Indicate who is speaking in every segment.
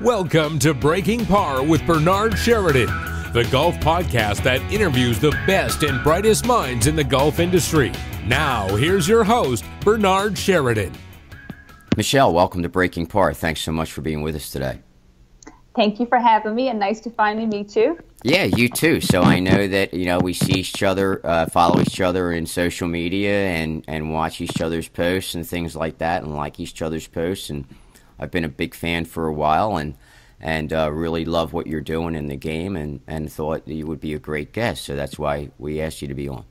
Speaker 1: Welcome to Breaking Par with Bernard Sheridan, the golf podcast that interviews the best and brightest minds in the golf industry. Now, here's your host, Bernard Sheridan.
Speaker 2: Michelle, welcome to Breaking Par. Thanks so much for being with us today.
Speaker 3: Thank you for having me, and nice to finally meet you.
Speaker 2: Yeah, you too. So I know that, we see each other, follow each other in social media and watch each other's posts and things like that and like each other's posts. And I've been a big fan for a while and really love what you're doing in the game and thought you would be a great guest. So that's why we asked you to be on.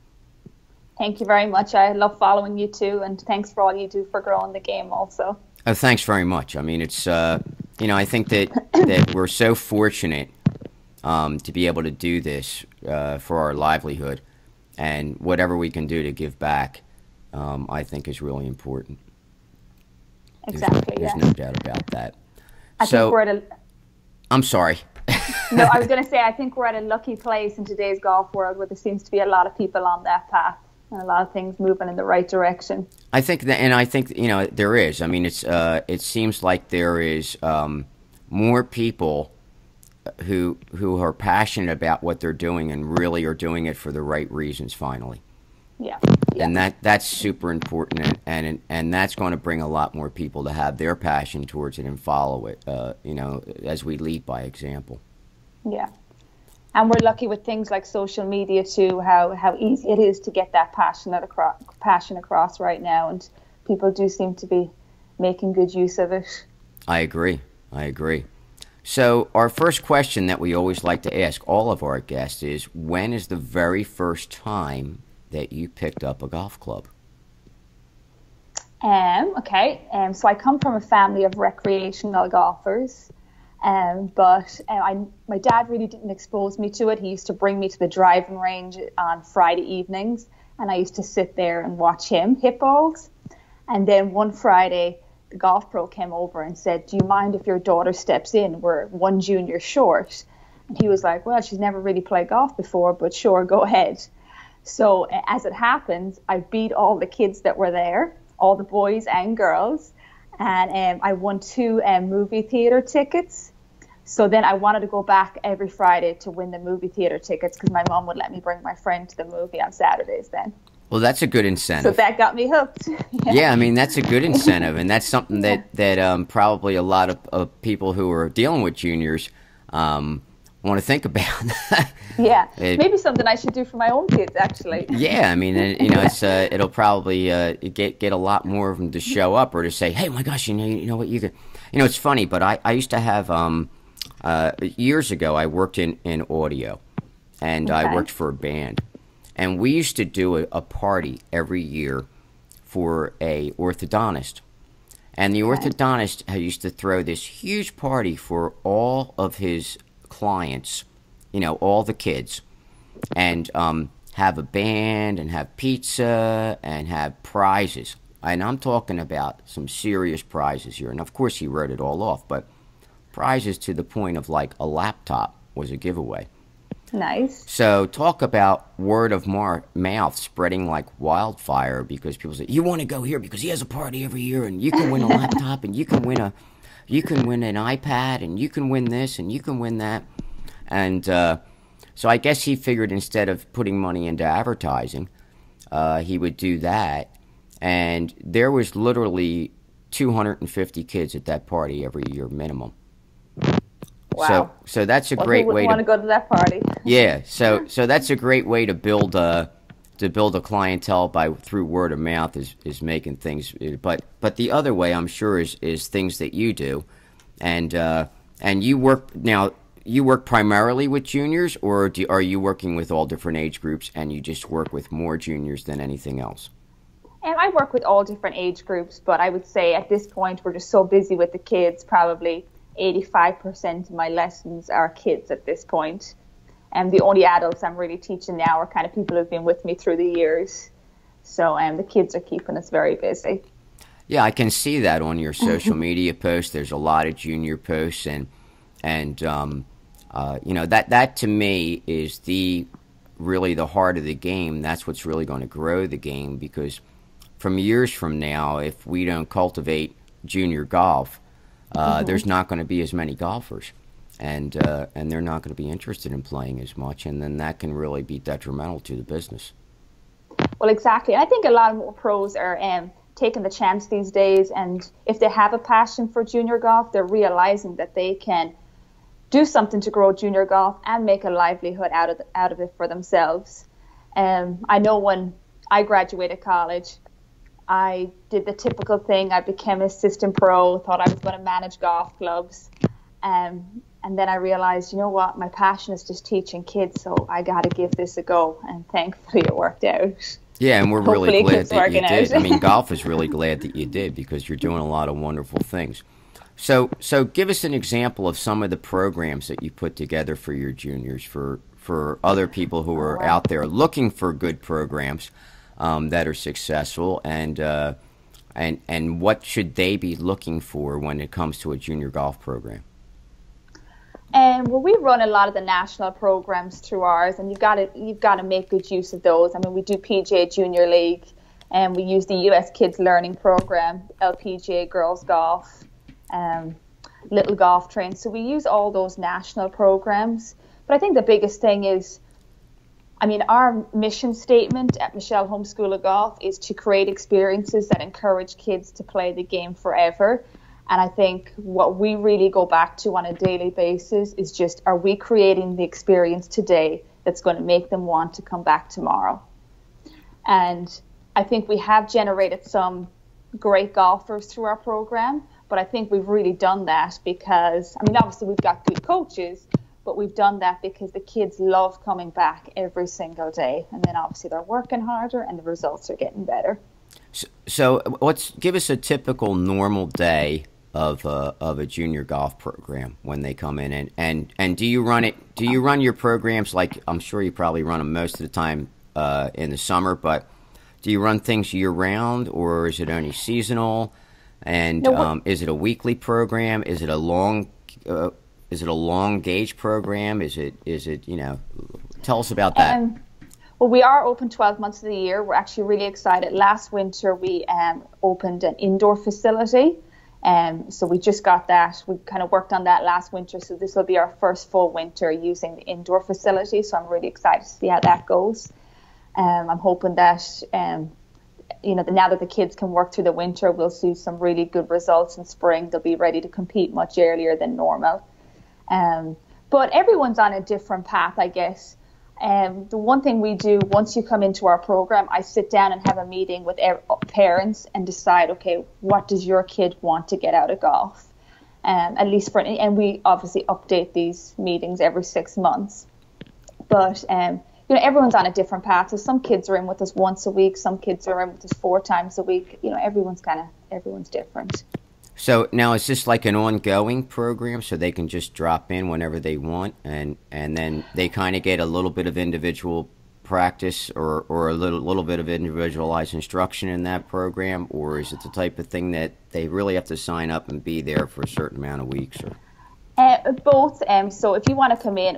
Speaker 3: Thank you very much. I love following you too, and thanks for all you do for growing the game also.
Speaker 2: Oh, thanks very much. I mean, it's, I think that we're so fortunate to be able to do this for our livelihood, and whatever we can do to give back, I think is really important.
Speaker 3: Exactly.
Speaker 2: There's no doubt about that.
Speaker 3: I think we're at a...
Speaker 2: I'm sorry.
Speaker 3: No, I was going to say, I think we're at a lucky place in today's golf world where there seems to be a lot of people on that path and a lot of things moving in the right direction.
Speaker 2: I think that, there is. I mean, it seems like there is more people who are passionate about what they're doing and really are doing it for the right reasons finally.
Speaker 3: Yeah.
Speaker 2: And that's super important, and that's going to bring a lot more people to have their passion towards it and follow it, as we lead by example.
Speaker 3: Yeah. And we're lucky with things like social media too, how easy it is to get that passion across right now, and people do seem to be making good use of it. I agree.
Speaker 2: So our first question that we always like to ask all of our guests is, when is the very first time that you picked up a golf club?
Speaker 3: So I come from a family of recreational golfers, but my dad really didn't expose me to it. He used to bring me to the driving range on Friday evenings, and I used to sit there and watch him hit balls. And then one Friday, the golf pro came over and said, "Do you mind if your daughter steps in? We're one junior short." And he was like, "Well, she's never really played golf before, but sure, go ahead." So as it happens, I beat all the kids that were there, all the boys and girls, and I won 2 movie theater tickets. So then I wanted to go back every Friday to win the movie theater tickets because my mom would let me bring my friend to the movie on Saturdays then.
Speaker 2: Well, that's a good incentive.
Speaker 3: So that got me hooked.
Speaker 2: Yeah, I mean, that's a good incentive, and that's something that probably a lot of people who are dealing with juniors want to think about.
Speaker 3: Yeah, maybe something I should do for my own kids, actually.
Speaker 2: Yeah, I mean, it's it'll probably get a lot more of them to show up or to say, "Hey, my gosh, you know what you could." It's funny, but I used to have years ago I worked in audio, and I worked for a band, and we used to do a party every year for a orthodontist. And the orthodontist used to throw this huge party for all of his clients, all the kids, and have a band and have pizza and have prizes. And I'm talking about some serious prizes here. And of course he wrote it all off, but prizes to the point of like a laptop was a giveaway.
Speaker 3: Nice.
Speaker 2: So talk about word of mouth spreading like wildfire, because people say, "You want to go here because he has a party every year and you can win a laptop and you can win an iPad and you can win this and you can win that." And so I guess he figured instead of putting money into advertising, he would do that. And there was literally 250 kids at that party every year minimum.
Speaker 3: Wow.
Speaker 2: So that's a great way
Speaker 3: to go to that party.
Speaker 2: Yeah. So that's a great way to build a clientele through word of mouth is making things. But the other way, I'm sure, is things that you do, and you work now. You work primarily with juniors, or are you working with all different age groups, and you just work with more juniors than anything else?
Speaker 3: I work with all different age groups, but I would say at this point we're just so busy with the kids. Probably 85% of my lessons are kids at this point. And the only adults I'm really teaching now are kind of people who've been with me through the years. So the kids are keeping us very busy.
Speaker 2: Yeah, I can see that on your social media posts. There's a lot of junior posts, and that to me is really the heart of the game. That's what's really going to grow the game, because from years from now, if we don't cultivate junior golf, there's not going to be as many golfers, and they're not going to be interested in playing as much, and then that can really be detrimental to the business.
Speaker 3: Well, exactly. I think a lot more pros are taking the chance these days, and if they have a passion for junior golf, they're realizing that they can do something to grow junior golf and make a livelihood out of it for themselves. I know when I graduated college, I did the typical thing. I became an assistant pro, thought I was going to manage golf clubs. And then I realized, you know what, my passion is just teaching kids, so I got to give this a go. And thankfully it worked out.
Speaker 2: Yeah, and we're really glad that you did.
Speaker 3: I
Speaker 2: mean, golf is really glad that you did, because you're doing a lot of wonderful things. So give us an example of some of the programs that you put together for your juniors, for other people who are out there looking for good programs that are successful, and what should they be looking for when it comes to a junior golf program?
Speaker 3: Well, we run a lot of the national programs through ours, and you've got to make good use of those. I mean, we do PGA Junior League, and we use the US Kids Learning Program, LPGA Girls Golf, Little Golf Train. So we use all those national programs. But I think the biggest thing is, I mean, our mission statement at Michelle Holmes School of Golf is to create experiences that encourage kids to play the game forever. And I think what we really go back to on a daily basis is just, are we creating the experience today that's going to make them want to come back tomorrow? And I think we have generated some great golfers through our program, but I think we've really done that because, I mean, obviously we've got good coaches, but we've done that because the kids love coming back every single day. And then obviously they're working harder and the results are getting better.
Speaker 2: So give us a typical normal day of a junior golf program when they come in, and do you run your programs, like I'm sure you probably run them most of the time in the summer, but do you run things year round, or is it only seasonal? And no, is it a weekly program? Is it a long gauge program? Is it tell us about that.
Speaker 3: Well, we are open 12 months of the year. We're actually really excited. Last winter we opened an indoor facility. So we just got that. We kind of worked on that last winter. So this will be our first full winter using the indoor facility. So I'm really excited to see how that goes. I'm hoping that, now that the kids can work through the winter, we'll see some really good results in spring. They'll be ready to compete much earlier than normal. But everyone's on a different path, I guess. The one thing we do, once you come into our program, I sit down and have a meeting with parents and decide, okay, what does your kid want to get out of golf? At least and we obviously update these meetings every 6 months. But, everyone's on a different path. So some kids are in with us once a week. Some kids are in with us 4 times a week. Everyone's different.
Speaker 2: So now, is this like an ongoing program, so they can just drop in whenever they want, and then they kind of get a little bit of individual practice or a little bit of individualized instruction in that program, or is it the type of thing that they really have to sign up and be there for a certain amount of weeks? Or
Speaker 3: both. So if you want to come in,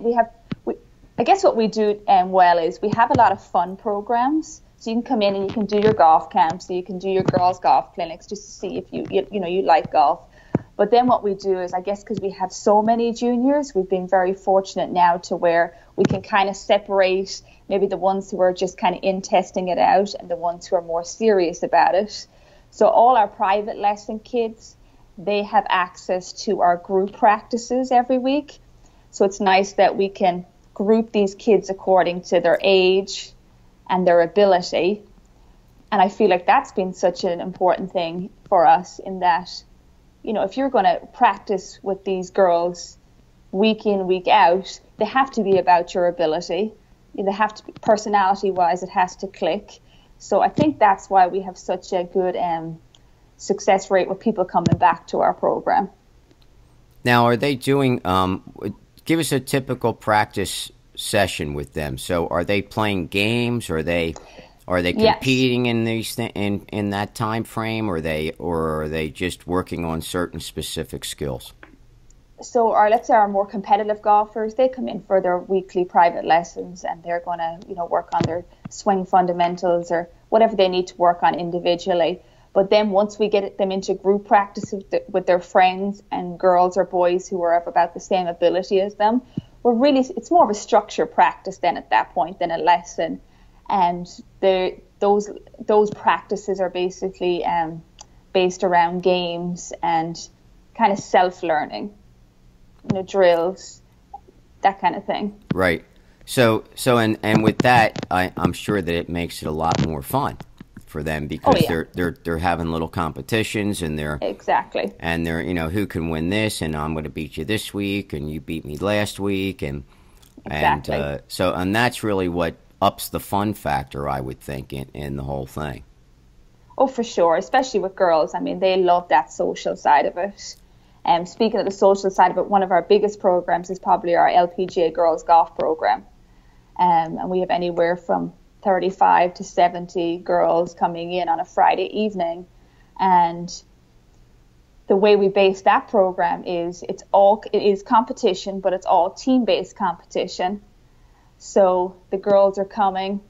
Speaker 3: I guess what we do well is we have a lot of fun programs. So you can come in and you can do your golf camps, so you can do your girls' golf clinics just to see if you like golf. But then what we do is, I guess because we have so many juniors, we've been very fortunate now to where we can kind of separate maybe the ones who are just kind of in testing it out and the ones who are more serious about it. So all our private lesson kids, they have access to our group practices every week. So it's nice that we can group these kids according to their age and their ability. And I feel like that's been such an important thing for us, in that, if you're going to practice with these girls week in, week out, they have to be about your ability. They have to be, personality-wise, it has to click. So I think that's why we have such a good success rate with people coming back to our program.
Speaker 2: Now, are they doing, give us a typical practice session with them. So are they playing games? Are they competing in these in that time frame, or are they just working on certain specific skills?
Speaker 3: So let's say our more competitive golfers, they come in for their weekly private lessons, and they're going to work on their swing fundamentals or whatever they need to work on individually. But then once we get them into group practice with their friends and girls or boys who are of about the same ability as them, it's more of a structured practice then at that point than a lesson. And those practices are basically based around games and kind of self-learning, drills, that kind of thing.
Speaker 2: Right. So and with that, I'm sure that it makes it a lot more fun for them because they're having little competitions and they're who can win this, and I'm going to beat you this week and you beat me last week, and that's really what ups the fun factor, I would think, in the whole thing.
Speaker 3: Oh, for sure, especially with girls. I mean, they love that social side of it. Speaking of the social side of it, one of our biggest programs is probably our LPGA Girls Golf program. And we have anywhere from 35 to 70 girls coming in on a Friday evening. And the way we base that program is it is competition, but it's all team-based competition. So the girls are coming.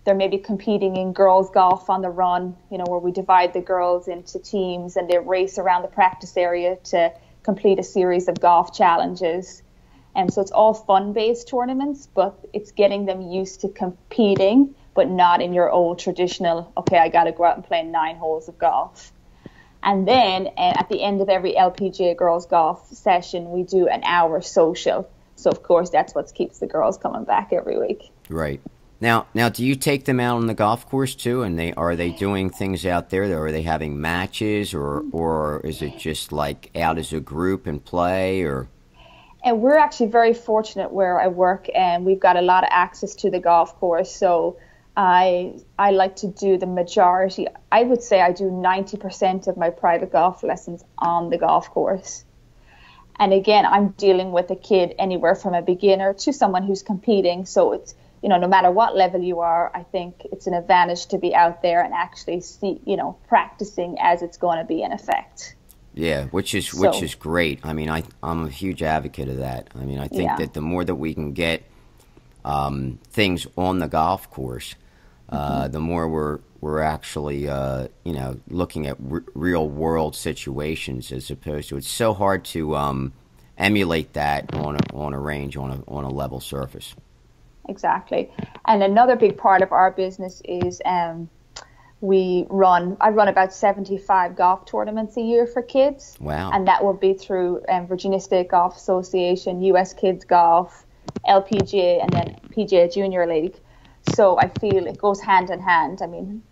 Speaker 3: They're maybe competing in girls golf on the run, where we divide the girls into teams and they race around the practice area to complete a series of golf challenges. And so it's all fun-based tournaments, but it's getting them used to competing, but not in your old traditional, okay, I got to go out and play 9 holes of golf. And then at the end of every LPGA Girls Golf session, we do an hour social. So, of course, that's what keeps the girls coming back every week.
Speaker 2: Right. Now, do you take them out on the golf course too? And are they doing things out there? Are they having matches, or is it just like out as a group and play? Or
Speaker 3: and we're actually very fortunate where I work, and we've got a lot of access to the golf course. So I like to do the majority. I would say I do 90% of my private golf lessons on the golf course. And again, I'm dealing with a kid anywhere from a beginner to someone who's competing. So it's, no matter what level you are, I think it's an advantage to be out there and actually see, practicing as it's going to be in effect.
Speaker 2: Yeah, which is great. I mean, I'm a huge advocate of that. I mean, I think that the more that we can get things on the golf course, the more we're actually looking at real world situations, as opposed to, it's so hard to emulate that on a range on a level surface.
Speaker 3: Exactly. And another big part of our business is I run about 75 golf tournaments a year for kids.
Speaker 2: Wow.
Speaker 3: And that will be through Virginia State Golf Association, US Kids Golf, LPGA, and then PGA Junior League. So I feel it goes hand in hand. I mean,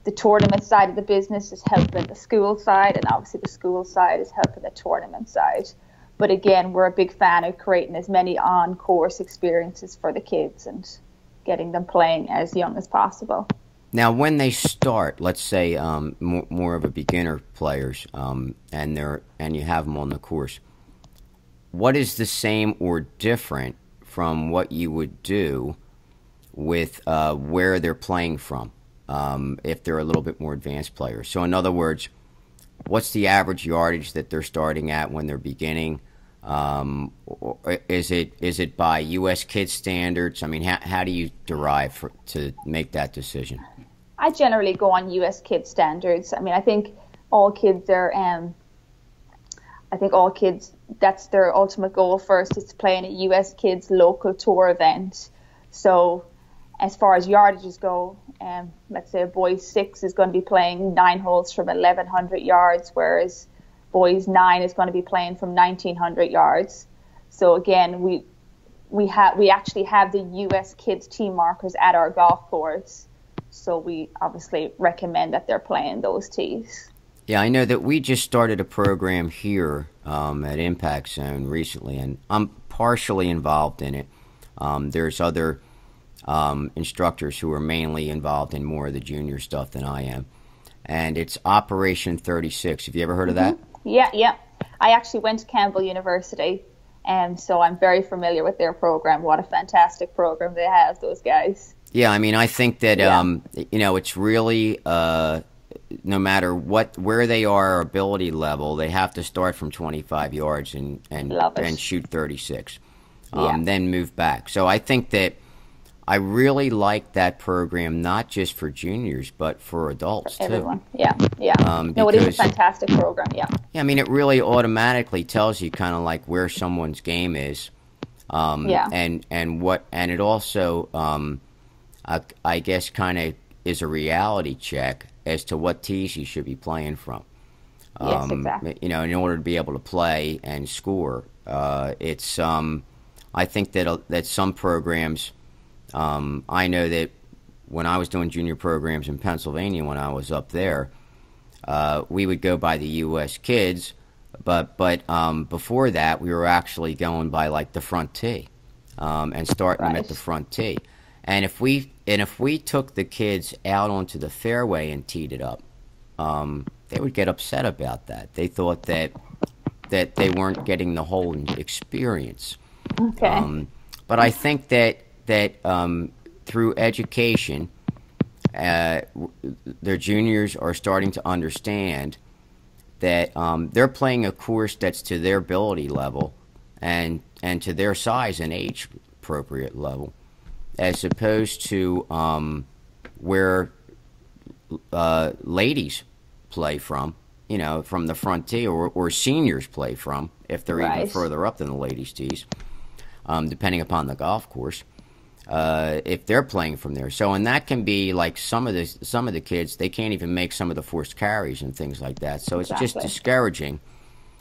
Speaker 3: the tournament side of the business is helping the school side, and obviously the school side is helping the tournament side. But again, we're a big fan of creating as many on-course experiences for the kids and getting them playing as young as possible.
Speaker 2: Now, when they start, let's say more of a beginner players, and you have them on the course, what is the same or different from what you would do with where they're playing from, if they're a little bit more advanced players? So, in other words, what's the average yardage that they're starting at when they're beginning? Is it by U.S. Kids standards? I mean, how do you derive to make that decision?
Speaker 3: I generally go on U.S. Kids standards. I mean, I think all kids are. That's their ultimate goal first, is to play in a U.S. Kids local tour event. So, as far as yardages go, let's say a boy 6 is going to be playing 9 holes from 1,100 yards, whereas boys 9 is going to be playing from 1,900 yards. So again, we actually have the U.S. Kids tee markers at our golf course. So we obviously recommend that they're playing those tees.
Speaker 2: Yeah, I know that we just started a program here at Impact Zone recently, and I'm partially involved in it. There's other instructors who are mainly involved in more of the junior stuff than I am. And it's Operation 36. Have you ever heard of that?
Speaker 3: Yeah. I actually went to Campbell University, and so I'm very familiar with their program. What a fantastic program they have, those guys. Yeah,
Speaker 2: I mean, I think that, it's really, no matter where they are, ability level, they have to start from 25 yards and shoot 36, then move back. So I think that I really like that program, not just for juniors, but for adults,
Speaker 3: Everyone.
Speaker 2: too.
Speaker 3: Yeah, yeah. No, it is a fantastic program, yeah.
Speaker 2: Yeah, I mean, it really automatically tells you kind of like where someone's game is.
Speaker 3: Yeah.
Speaker 2: And it also, I guess, kind of is a reality check as to what tees you should be playing from.
Speaker 3: Yes, exactly.
Speaker 2: You know, in order to be able to play and score. It's, I think that some programs, I know that when I was doing junior programs in Pennsylvania when I was up there, we would go by the U.S. kids, but before that we were actually going by like the front tee, and starting them at the front tee. And if we took the kids out onto the fairway and teed it up, they would get upset about that. They thought that they weren't getting the whole experience.
Speaker 3: Okay.
Speaker 2: But I think that through education, their juniors are starting to understand that they're playing a course that's to their ability level and to their size and age appropriate level, as opposed to where ladies play from, you know, from the front tee, or seniors play from, if they're even further up than the ladies' tees, depending upon the golf course, if they're playing from there. So, and that can be like some of the kids, they can't even make some of the forced carries and things like that. So it's just discouraging,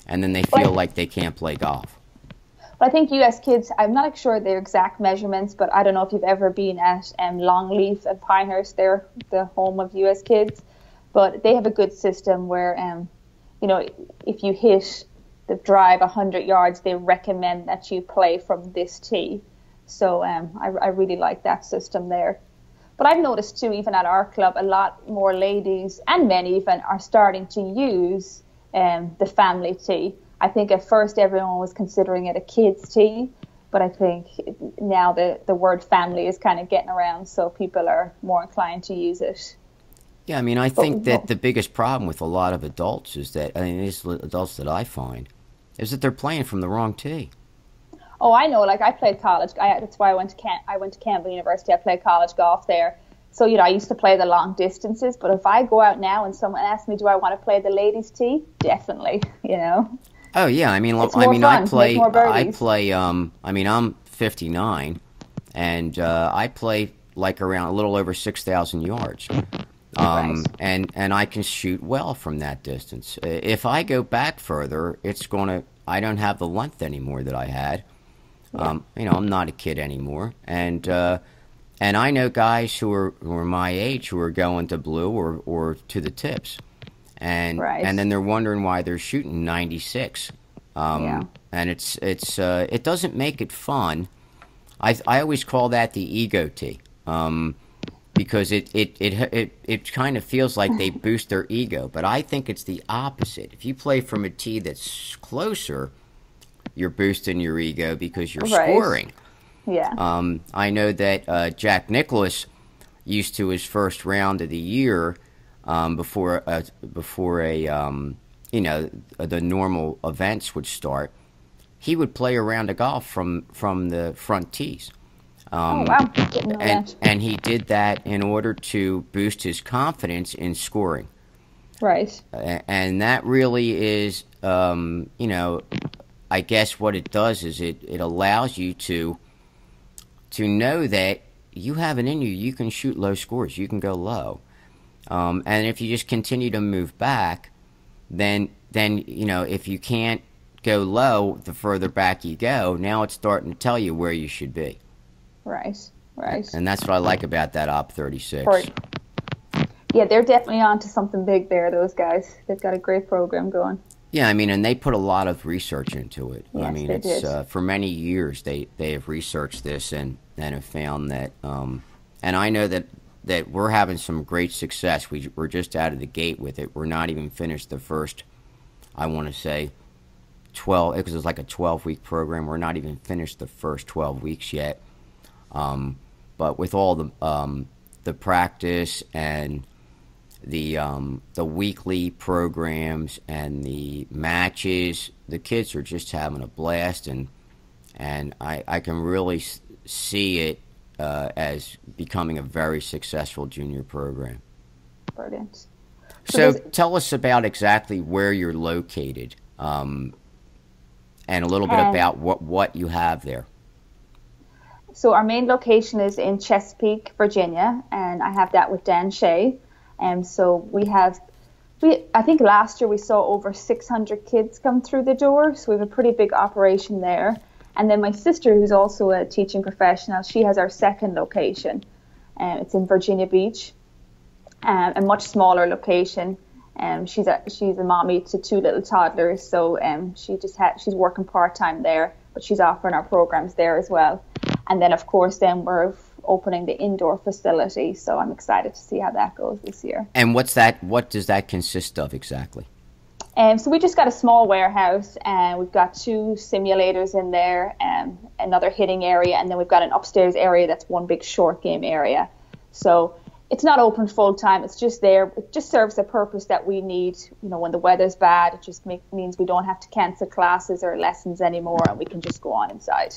Speaker 2: and then they feel like they can't play golf.
Speaker 3: But I think U.S. kids, I'm not sure their exact measurements, but I don't know if you've ever been at Longleaf and Pinehurst. They're the home of U.S. kids. But they have a good system where, you know, if you hit the drive 100 yards, they recommend that you play from this tee. So I really like that system there. But I've noticed, too, even at our club, a lot more ladies and men even are starting to use the family tee. I think at first everyone was considering it a kid's tee, but I think now the word family is kind of getting around, so people are more inclined to use it.
Speaker 2: Yeah, I mean, I think that the biggest problem with a lot of adults is that, I mean, these adults that I find, is that they're playing from the wrong tee.
Speaker 3: Oh, I know. Like, I played college. That's why I went to Campbell University. I played college golf there. So, you know, I used to play the long distances. But if I go out now and someone asks me, do I want to play the ladies' tee? Definitely, you know.
Speaker 2: Oh yeah, I mean, I play. I mean, I'm 59, and I play like around a little over 6,000 yards. And I can shoot well from that distance. If I go back further, I don't have the length anymore that I had. You know, I'm not a kid anymore, and I know guys who are my age who are going to blue or to the tips, and then they're wondering why they're shooting 96. And it doesn't make it fun. I always call that the ego tee. Because it kind of feels like they boost their ego. But I think it's the opposite. If you play from a tee that's closer, you're boosting your ego because you're scoring.
Speaker 3: Yeah.
Speaker 2: I know that Jack Nicklaus used to, his first round of the year, before you know, the normal events would start, he would play a round of golf from the front tees.
Speaker 3: Oh, wow. Didn't know that.
Speaker 2: And he did that in order to boost his confidence in scoring.
Speaker 3: Right.
Speaker 2: And that really is, you know, I guess what it does is it allows you to know that you have it in you. You can shoot low scores. You can go low. And if you just continue to move back, then you know, if you can't go low, the further back you go, now it's starting to tell you where you should be.
Speaker 3: Right.
Speaker 2: And that's what I like about that Op 36.
Speaker 3: Yeah, they're definitely on to something big there, those guys. They've got a great program going.
Speaker 2: Yeah, I mean, and they put a lot of research into it.
Speaker 3: Yes,
Speaker 2: I mean, it's for many years they have researched this and have found that, and I know that we're having some great success. We're just out of the gate with it. We're not even finished the first, I want to say, 12, because it was like a 12-week program. We're not even finished the first 12 weeks yet. But with all the practice and the weekly programs and the matches, the kids are just having a blast, and I can really see it as becoming a very successful junior program.
Speaker 3: Brilliant.
Speaker 2: So tell us about exactly where you're located, and a little bit about what you have there.
Speaker 3: So our main location is in Chesapeake, Virginia, and I have that with Dan Shea. So I think last year we saw over 600 kids come through the door, so we have a pretty big operation there. And then my sister, who's also a teaching professional, she has our second location. It's in Virginia Beach, a much smaller location. She's a mommy to 2 little toddlers, so she's working part-time there, but she's offering our programs there as well. And then, of course, we're opening the indoor facility, so I'm excited to see how that goes this year.
Speaker 2: And what does that consist of exactly?
Speaker 3: So we just got a small warehouse, and we've got 2 simulators in there, another hitting area, and then we've got an upstairs area that's one big short game area. So it's not open full time. It's just there. It just serves the purpose that we need. When the weather's bad, it just means we don't have to cancel classes or lessons anymore, and we can just go on inside.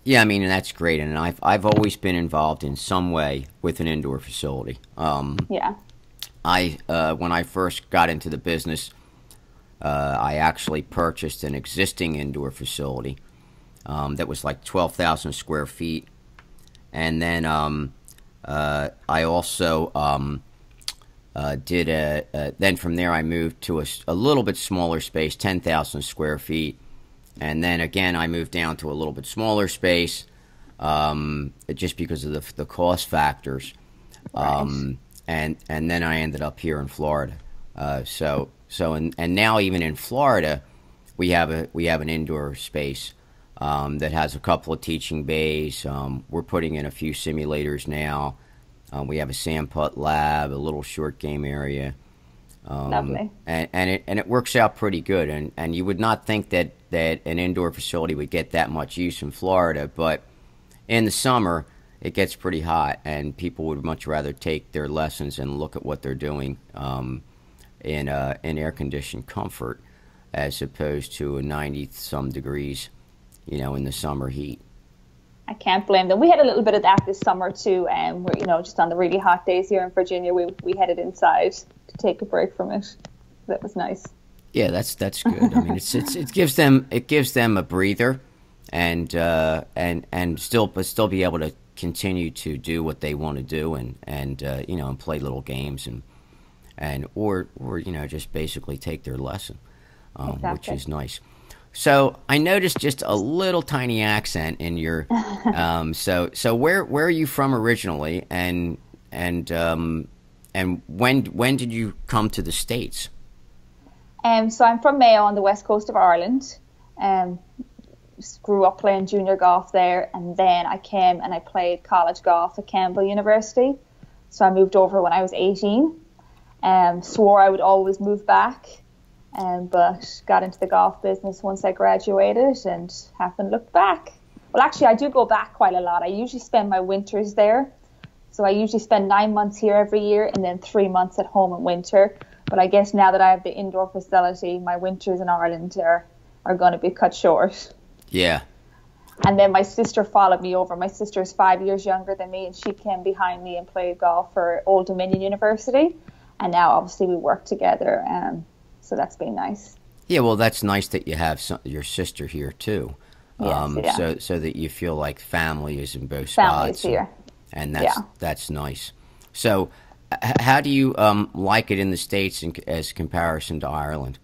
Speaker 2: Yeah, I mean, and that's great. And I've always been involved in some way with an indoor facility.
Speaker 3: Yeah.
Speaker 2: When I first got into the business, I actually purchased an existing indoor facility that was like 12,000 square feet. And then I also then from there I moved to a little bit smaller space, 10,000 square feet. And then again, I moved down to a little bit smaller space just because of the cost factors.
Speaker 3: Right.
Speaker 2: And then I ended up here in Florida. And now even in Florida, we have an indoor space that has a couple of teaching bays. We're putting in a few simulators now. We have a sand putt lab, a little short game area.
Speaker 3: Lovely.
Speaker 2: And it works out pretty good. And you would not think that an indoor facility would get that much use in Florida, but in the summer it gets pretty hot, and people would much rather take their lessons and look at what they're doing in air-conditioned comfort as opposed to a 90-some degrees, in the summer heat.
Speaker 3: I can't blame them. We had a little bit of that this summer too, and we're just on the really hot days here in Virginia, we headed inside to take a break from it. That was nice.
Speaker 2: Yeah, that's good. I mean, it gives them a breather, and still be able to continue to do what they want to do, and play little games or just basically take their lesson,
Speaker 3: exactly.
Speaker 2: Which is nice. So I noticed just a little tiny accent in your. So where are you from originally, and when did you come to the States?
Speaker 3: So I'm from Mayo on the west coast of Ireland. Grew up playing junior golf there, and then I came and I played college golf at Campbell University. So I moved over when I was 18. Swore I would always move back, but got into the golf business once I graduated and haven't looked back. Well, actually, I do go back quite a lot. I usually spend my winters there. So I usually spend 9 months here every year and then 3 months at home in winter. But I guess now that I have the indoor facility, my winters in Ireland are going to be cut short.
Speaker 2: Yeah.
Speaker 3: And then my sister followed me over. My sister is 5 years younger than me, and she came behind me and played golf for Old Dominion University. And now, obviously, we work together, so that's been nice.
Speaker 2: Yeah, well, that's nice that you have your sister here, too.
Speaker 3: Yes, yeah.
Speaker 2: So that you feel like family is in both
Speaker 3: Family's
Speaker 2: spots.
Speaker 3: Here.
Speaker 2: And that's nice. So how do you like it in the States as comparison to Ireland?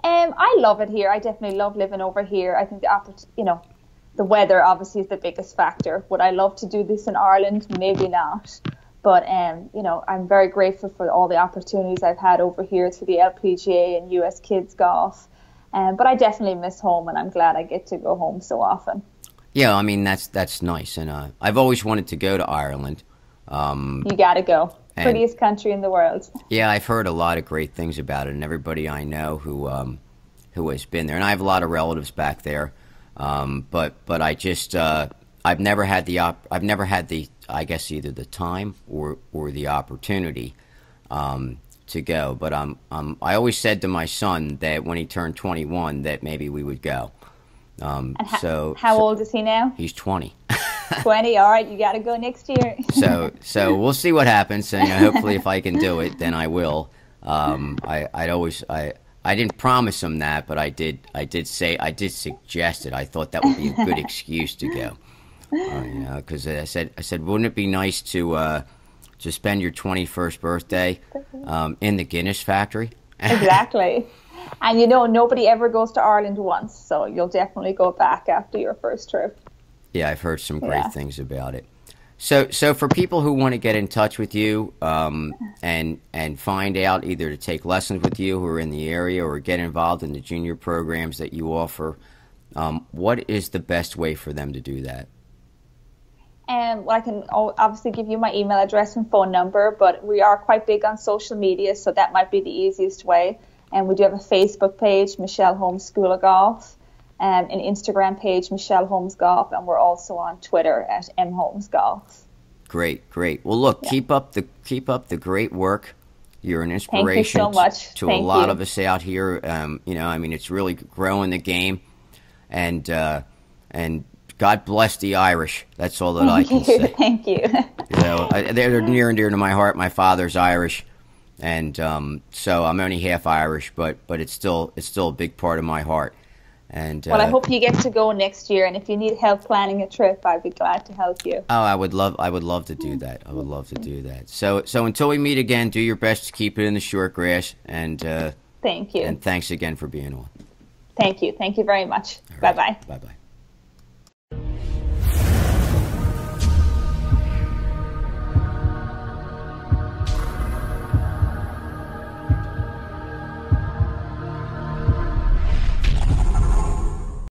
Speaker 3: I love it here. I definitely love living over here. I think the weather obviously is the biggest factor. Would I love to do this in Ireland? Maybe not. But I'm very grateful for all the opportunities I've had over here through the LPGA and US Kids Golf. But I definitely miss home, and I'm glad I get to go home so often.
Speaker 2: Yeah, I mean that's nice, and I've always wanted to go to Ireland.
Speaker 3: You got to go. Prettiest country in the world.
Speaker 2: Yeah, I've heard a lot of great things about it, and everybody I know who has been there, and I have a lot of relatives back there. But I just I've never had the I guess either the time or the opportunity to go. But I always said to my son that when he turned 21 that maybe we would go.
Speaker 3: How old is he now?
Speaker 2: He's 20.
Speaker 3: 20. All right, you got to go next year.
Speaker 2: So we'll see what happens. And hopefully, if I can do it, then I will. I didn't promise him that, but I did suggest it. I thought that would be a good excuse to go. Because I said, wouldn't it be nice to spend your 21st birthday in the Guinness factory?
Speaker 3: Exactly. And nobody ever goes to Ireland once, so you'll definitely go back after your first trip.
Speaker 2: Yeah, I've heard some great things about it. So for people who want to get in touch with you and find out either to take lessons with you who are in the area or get involved in the junior programs that you offer, what is the best way for them to do that?
Speaker 3: Well, I can obviously give you my email address and phone number, but we are quite big on social media, so that might be the easiest way. And we do have a Facebook page, Michelle Holmes School of Golf, an Instagram page, Michelle Holmes Golf, and we're also on Twitter at mholmesgolf.
Speaker 2: Great. Well, look, keep up the great work. You're an inspiration
Speaker 3: Thank you so much.
Speaker 2: to a lot of us out here. It's really growing the game, and God bless the Irish. That's all that I can say.
Speaker 3: Thank you.
Speaker 2: They're near and dear to my heart. My father's Irish, and so I'm only half Irish, but it's still a big part of my heart. And
Speaker 3: well, I hope you get to go next year, and if you need help planning a trip, I'd be glad to help you.
Speaker 2: Oh, I would love to do that. I would love to do that. So until we meet again, do your best to keep it in the short grass. And
Speaker 3: thank you.
Speaker 2: And thanks again for being on.
Speaker 3: Thank you very much. Bye bye.
Speaker 2: Bye bye.